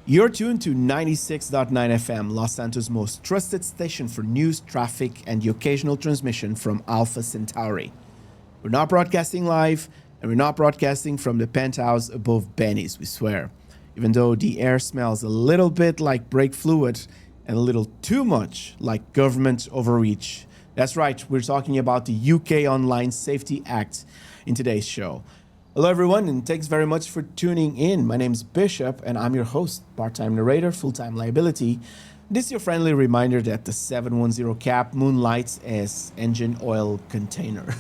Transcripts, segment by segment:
You're tuned to 96.9 FM, Los Santos' most trusted station for news, traffic, and the occasional transmission from Alpha Centauri. We're not broadcasting live, and we're not broadcasting from the penthouse above Benny's, we swear. Even though the air smells a little bit like brake fluid and a little too much like government overreach. That's right, we're talking about the UK Online Safety Act in today's show. Hello everyone, and thanks very much for tuning in. My name's Bishop, and I'm your host, part-time narrator, full-time liability. This is your friendly reminder that the 710 cap moonlights as engine oil container.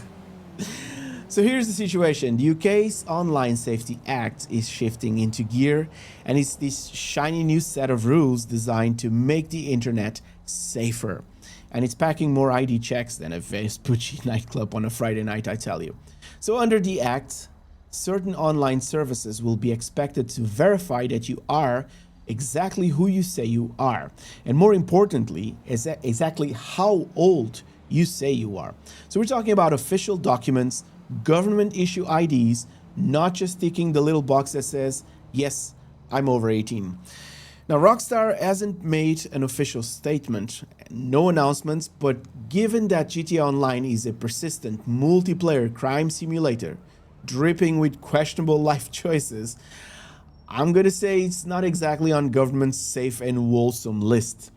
So here's the situation. The UK's Online Safety Act is shifting into gear, and it's this shiny new set of rules designed to make the internet safer. And it's packing more ID checks than a Vespucci nightclub on a Friday night, I tell you. So under the Act, certain online services will be expected to verify that you are exactly who you say you are. And more importantly, exactly how old you say you are. So we're talking about official documents, government issue IDs, not just ticking the little box that says, yes, I'm over 18. Now, Rockstar hasn't made an official statement, no announcements, but given that GTA Online is a persistent multiplayer crime simulator, dripping with questionable life choices, I'm gonna say it's not exactly on government's safe and wholesome list.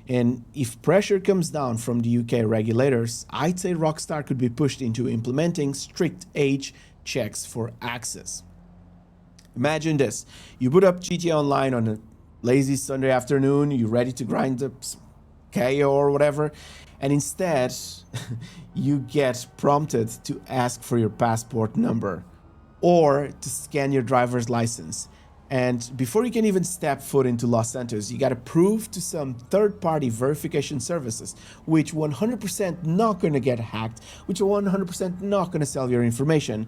And if pressure comes down from the UK regulators, I'd say Rockstar could be pushed into implementing strict age checks for access. Imagine this, you boot up GTA Online on a lazy Sunday afternoon, you're ready to grind the KO or whatever, and instead you get prompted to ask for your passport number or to scan your driver's license. And before you can even step foot into Los Santos, you got to prove to some third-party verification services, which 100% not going to get hacked, which are 100% not going to sell your information,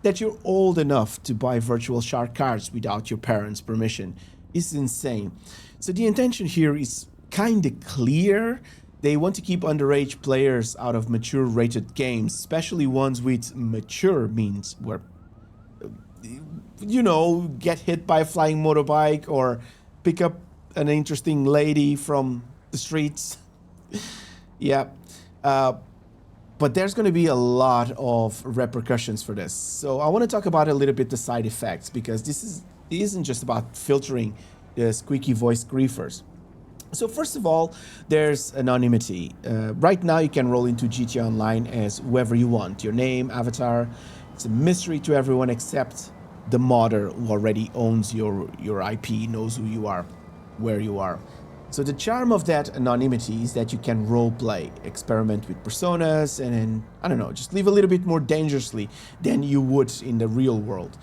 that you're old enough to buy virtual shark cards without your parents' permission. It's insane. So the intention here is kind of clear. They want to keep underage players out of mature rated games, especially ones with mature means where, you know, get hit by a flying motorbike or pick up an interesting lady from the streets. Yeah. But there's going to be a lot of repercussions for this. So I want to talk about a little bit the side effects, because this isn't just about filtering the squeaky voice griefers. So first of all, there's anonymity. Right now you can roll into GTA Online as whoever you want. Your name, avatar, it's a mystery to everyone except the modder who already owns your IP, knows who you are, where you are. So the charm of that anonymity is that you can role play, experiment with personas, and I don't know, just live a little bit more dangerously than you would in the real world.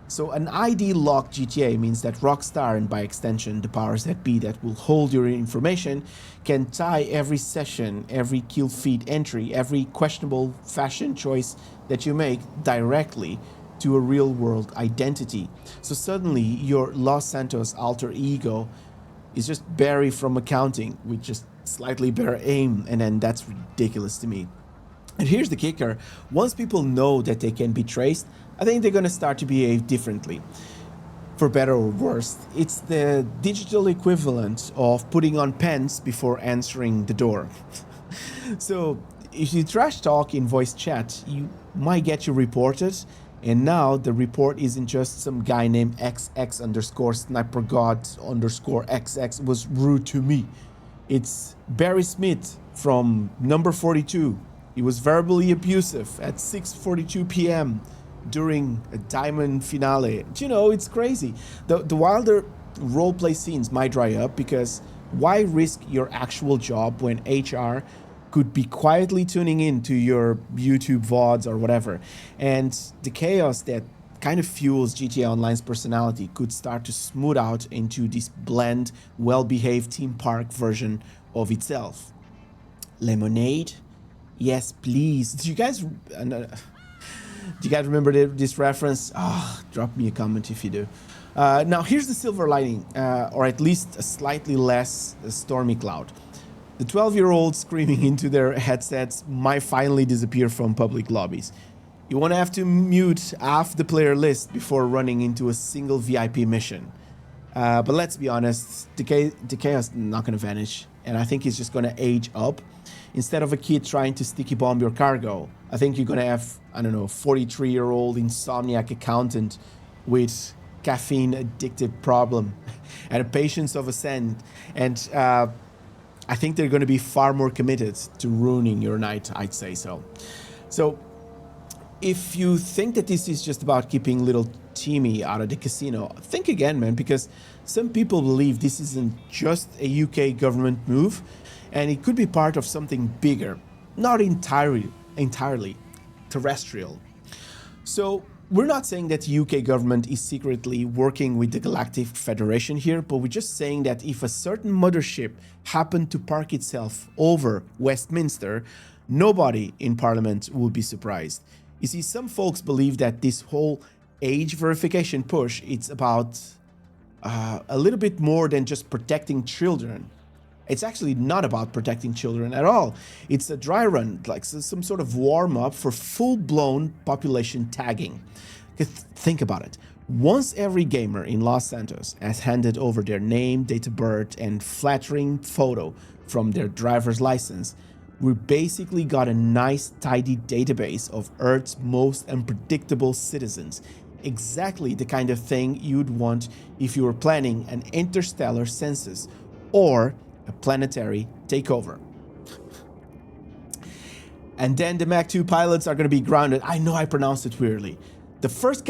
So an ID-locked GTA means that Rockstar, and by extension the powers that be that will hold your information, can tie every session, every kill feed entry, every questionable fashion choice that you make directly to a real-world identity. So suddenly your Los Santos alter ego is just Barry from accounting with just slightly better aim, and then that's ridiculous to me. And here's the kicker. Once people know that they can be traced, I think they're going to start to behave differently. For better or worse, it's the digital equivalent of putting on pants before answering the door. So if you trash talk in voice chat, you might get you reported. And now the report isn't just some guy named XX underscore sniper god underscore XX was rude to me. It's Barry Smith from number 42. He was verbally abusive at 6:42 p.m. during a diamond finale. You know, it's crazy. The wilder roleplay scenes might dry up, because why risk your actual job when HR could be quietly tuning in to your YouTube VODs or whatever? And the chaos that kind of fuels GTA Online's personality could start to smooth out into this bland, well-behaved theme park version of itself. Lemonade? Yes, please. Do you guys remember this reference? Drop me a comment if you do. Now, here's the silver lining, or at least a slightly less stormy cloud. The 12-year-olds screaming into their headsets might finally disappear from public lobbies. You won't have to mute half the player list before running into a single VIP mission. But let's be honest, decay is not going to vanish. And I think it's just going to age up. Instead of a kid trying to sticky bomb your cargo, I think you're going to have, I don't know, 43-year-old insomniac accountant with caffeine addicted problem and a patience of a saint. And I think they're going to be far more committed to ruining your night, I'd say so. So if you think that this is just about keeping little Timmy out of the casino, think again, man, because some people believe this isn't just a UK government move, and it could be part of something bigger, not entirely terrestrial. So we're not saying that the UK government is secretly working with the Galactic Federation here, but we're just saying that if a certain mothership happened to park itself over Westminster, nobody in Parliament would be surprised. You see, some folks believe that this whole age verification push, it's about a little bit more than just protecting children. It's actually not about protecting children at all. It's a dry run, like some sort of warm-up for full-blown population tagging. Think about it. Once every gamer in Los Santos has handed over their name, date of birth, and flattering photo from their driver's license, we basically got a nice, tidy database of Earth's most unpredictable citizens. Exactly the kind of thing you'd want if you were planning an interstellar census or a planetary takeover. And then the Mach 2 pilots are going to be grounded. I know I pronounced it weirdly. The first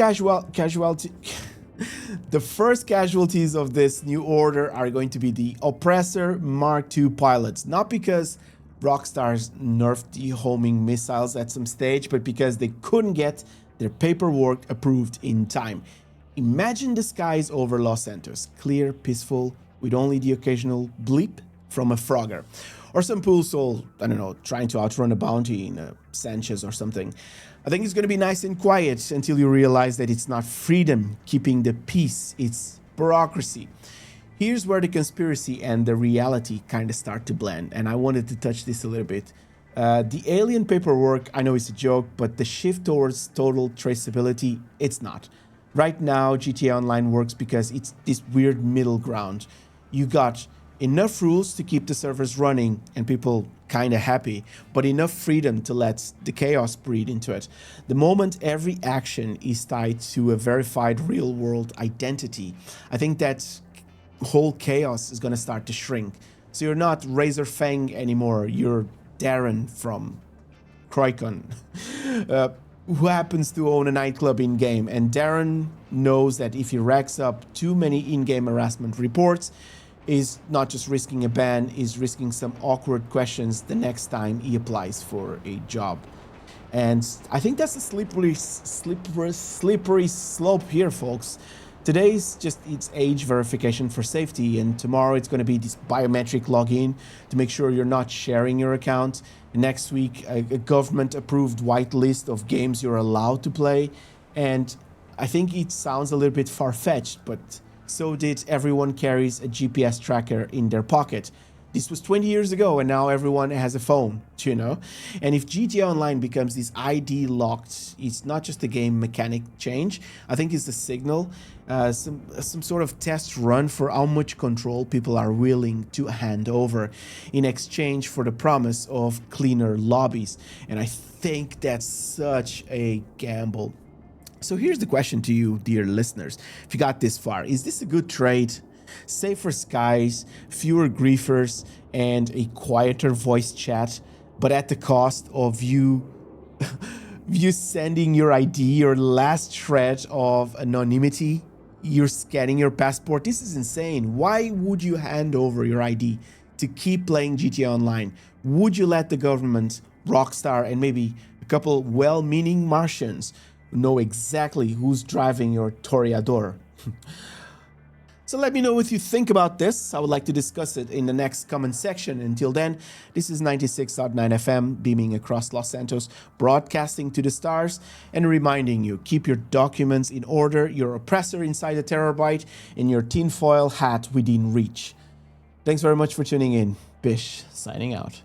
casualties of this new order are going to be the Oppressor Mark II pilots. Not because Rockstar's nerfed the homing missiles at some stage, but because they couldn't get their paperwork approved in time. Imagine the skies over Los Santos, clear, peaceful, with only the occasional bleep from a Frogger. Or some pool soul, I don't know, trying to outrun a bounty in a Sanchez or something. I think it's going to be nice and quiet until you realize that it's not freedom keeping the peace, it's bureaucracy. Here's where the conspiracy and the reality kind of start to blend, and I wanted to touch this a little bit. The alien paperwork, I know it's a joke, but the shift towards total traceability, it's not. Right now, GTA Online works because it's this weird middle ground. You got enough rules to keep the servers running and people kind of happy, but enough freedom to let the chaos breed into it. The moment every action is tied to a verified real-world identity, I think that whole chaos is going to start to shrink. So you're not Razor Fang anymore, you're Darren from Croicon, who happens to own a nightclub in-game, and Darren knows that if he racks up too many in-game harassment reports, is not just risking a ban, is risking some awkward questions the next time he applies for a job. And I think that's a slippery slope here, folks. Today's just it's age verification for safety, and tomorrow it's going to be this biometric login to make sure you're not sharing your account. Next week, a government-approved whitelist of games you're allowed to play. And I think it sounds a little bit far-fetched, but so did everyone carries a GPS tracker in their pocket. This was 20 years ago, and now everyone has a phone, you know? And if GTA Online becomes this ID locked, it's not just a game mechanic change. I think it's a signal, some sort of test run for how much control people are willing to hand over in exchange for the promise of cleaner lobbies. And I think that's such a gamble. So here's the question to you, dear listeners. If you got this far, is this a good trade? Safer skies, fewer griefers, and a quieter voice chat, but at the cost of you sending your ID, your last shred of anonymity. You're scanning your passport. This is insane. Why would you hand over your ID to keep playing GTA Online? Would you let the government, Rockstar, and maybe a couple well-meaning Martians know exactly who's driving your Toreador? So let me know what you think about this. I would like to discuss it in the next comment section. Until then, this is 96.9 FM, beaming across Los Santos, broadcasting to the stars, and reminding you, keep your documents in order, your oppressor inside a terabyte, and your tinfoil hat within reach. Thanks very much for tuning in. Bish, signing out.